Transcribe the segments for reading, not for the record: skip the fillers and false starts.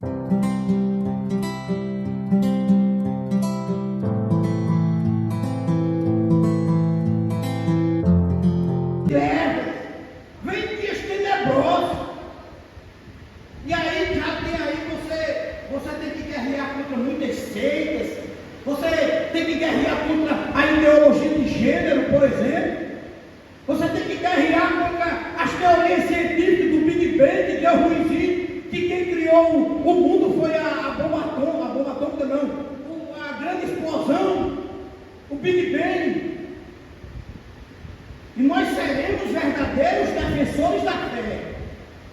Vem dias tenebrosos. E aí já tem aí você tem que guerrear contra muitas seitas. Você tem que guerrear contra a ideologia de gênero, por exemplo. Você tem que guerrear contra as teorias científicas do Big Bang, que deu ruimzinho, que quem criou o mundo foi a bomba atômica não, a grande explosão, o Big Bang. E nós seremos verdadeiros defensores da fé,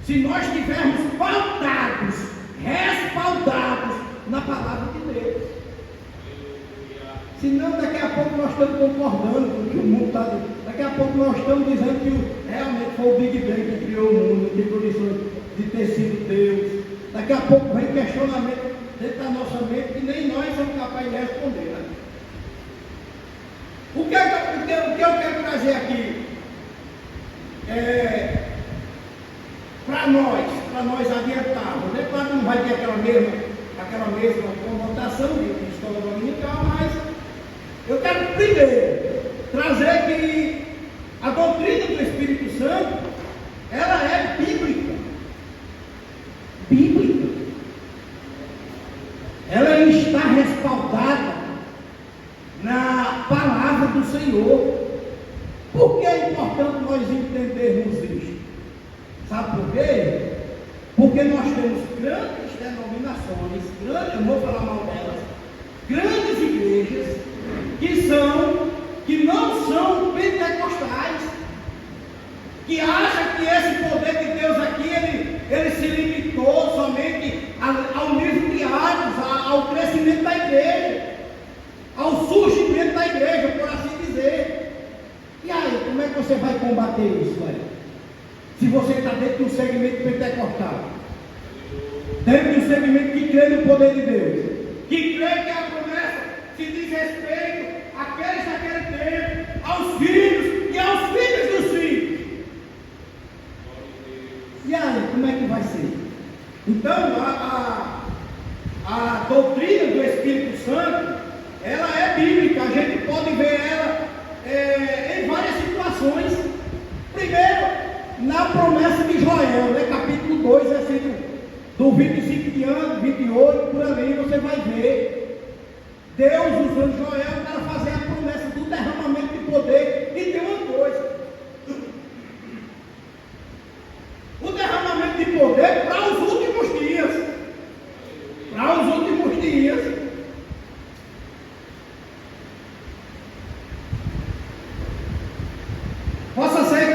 se nós estivermos pautados, respaldados na palavra de Deus. Senão daqui a pouco nós estamos concordando com o que o mundo está dizendo. Daqui a pouco nós estamos dizendo que realmente foi o Big Bang que criou o mundo, não tem condições de ter sido Deus. Daqui a pouco vem questionamento dentro da nossa mente que nem nós somos capazes de responder. Né? O que eu quero trazer aqui para nós adiantarmos, né? Claro que não vai ter aquela mesma conotação de escola dominical, mas eu quero primeiro trazer que a doutrina do Espírito Santo, ela é bíblica. Bíblica. Ela está respaldada na palavra do Senhor. Por que é importante nós entendermos isso? Sabe por quê? Porque nós temos grandes denominações, eu não vou falar mal delas, grandes igrejas que não são pentecostais, que acham que esse poder de Deus aqui, ele se limitou somente ao nível de Atos, ao crescimento da igreja, ao surgimento da igreja, por assim dizer. E aí, como é que você vai combater isso, velho? Se você está dentro do segmento pentecostal, dentro do segmento que crê no poder de Deus, que crê que a promessa se diz respeito àqueles daquele tempo, aos filhos e aos filhos dos filhos. E aí, como é que vai ser? Então, a doutrina do Espírito Santo, ela é bíblica, a gente pode ver ela em várias situações. Primeiro, na promessa de Joel, né, capítulo 2, versículo do 25 de ano, 28, por ali, você vai ver Deus usando Joel para fazer a promessa do derramamento de poder. E tem uma coisa: o derramamento de poder para os últimos dias. Para os últimos dias. Possa ser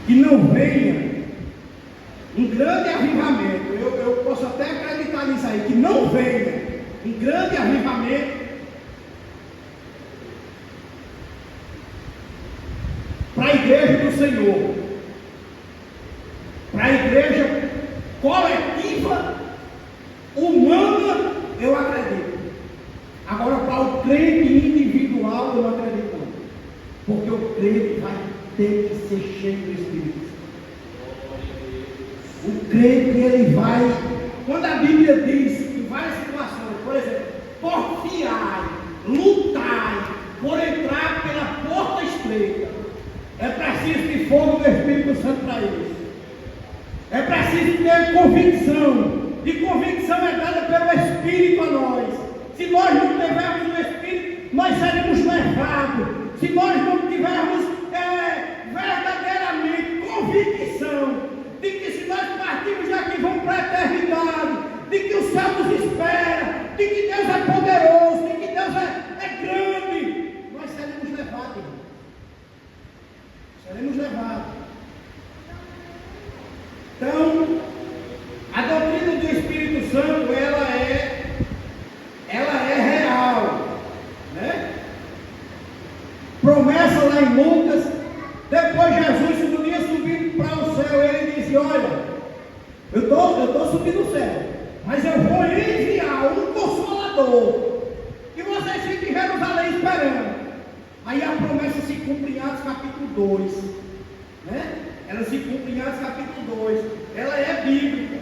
que não venha um grande avivamento. Eu posso até acreditar nisso aí, que não venha um grande avivamento para a igreja do Senhor, para a igreja coletiva, humana, eu acredito. Agora, para o crente individual, eu não acredito não. Porque o crente vai ter que ser cheio do Espírito Santo. O crente, ele vai, quando a Bíblia diz em várias situações, por exemplo, porfiai, lutai por entrar pela porta estreita, é preciso que fogo do Espírito Santo para isso. É preciso ter convicção, e convicção é dada pelo Espírito a nós. Se nós não tivermos o Espírito, nós seremos levados. Se nós não tivermos verdadeiramente convicção de que se nós partirmos daqui vamos para a eternidade, de que o céu nos espera, de que Deus é poderoso, de que Deus é grande, nós seremos levados, irmão. Seremos levados. Então, a doutrina do Espírito Santo, ela é real, né? Promessa lá em Lucas, depois Jesus no dia subindo para o céu, ele disse: olha, eu estou subindo ao céu, mas eu vou enviar um Consolador, e vocês ficam em Jerusalém esperando. Aí a promessa se cumpre em Atos capítulo 2, né? Ela se cumpre em Atos capítulo 2, ela é bíblica.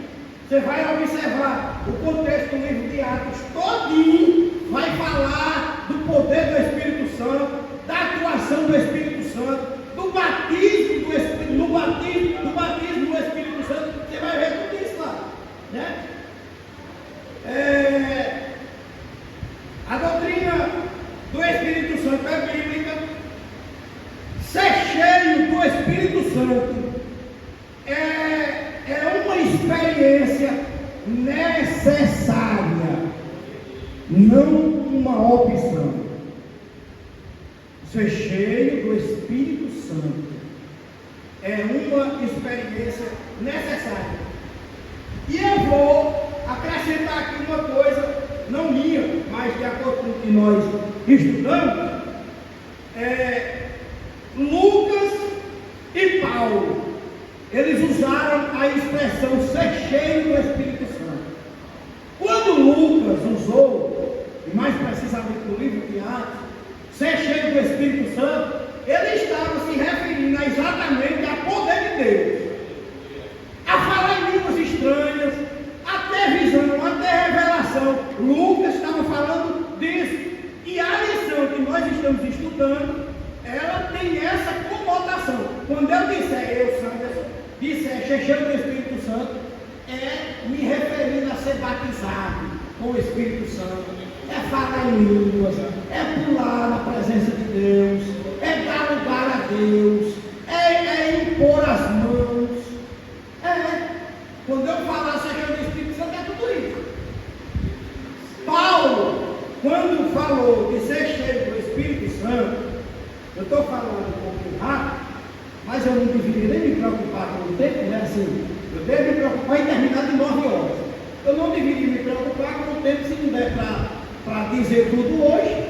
Você vai observar o contexto do livro de Atos todinho, vai falar do poder do Espírito Santo, da atuação do Espírito Santo, do batismo do Espírito, do batismo do Espírito Santo. Você vai ver tudo isso lá, né? A doutrina do Espírito Santo é bíblica. Ser cheio do Espírito Santo é uma experiência necessária, não uma opção. Ser cheio do Espírito Santo é uma experiência necessária. E eu vou acrescentar aqui uma coisa, não minha, mas de acordo com o que nós estudamos. Lucas e Paulo, eles usaram a expressão ser cheio do Espírito Santo. Quando Lucas usou, e mais precisamente no livro de Atos, ser cheio do Espírito Santo, ele estava se referindo exatamente ao poder de Deus, a falar em línguas estranhas, a ter visão, a ter revelação. Lucas estava falando disso, e a lição que nós estamos estudando, ela tem essa conotação. Quando eu disser, disser cheio do Espírito Santo, é me referindo a ser batizado com o Espírito Santo, é falar em línguas, é pular na presença de Deus, é dar lugar a Deus, é impor as mãos. Quando eu falar ser cheio do Espírito Santo, é tudo isso. Paulo, quando falou de ser cheio do Espírito Santo, eu estou falando um pouquinho rápido, mas eu não deveria nem me preocupar com o tempo, né? Assim, eu devo me preocupar em terminar de 9 horas. Eu não deveria me preocupar com o tempo se não der para dizer tudo hoje,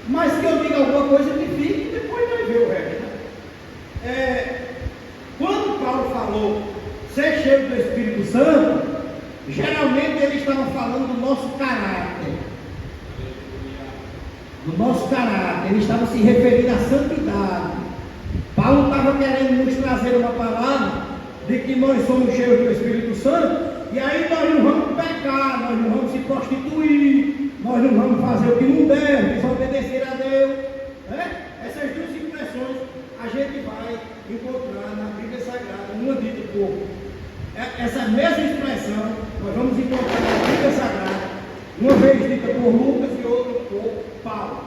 mas que eu diga alguma coisa que fique e depois vai ver o resto. Né? Quando Paulo falou ser cheio do Espírito Santo, geralmente ele estava falando do nosso caráter. Do nosso caráter, ele estava se referindo à santidade. Paulo estava querendo nos trazer uma palavra de que nós somos cheios do Espírito Santo, e aí nós não vamos pecar, nós não vamos se prostituir, nós não vamos fazer o que não deve, desobedecer a Deus. Né? Essas duas expressões a gente vai encontrar na Bíblia Sagrada, uma dita por. Essa mesma expressão nós vamos encontrar na Bíblia Sagrada, uma vez dita por Lucas e outra por Paulo.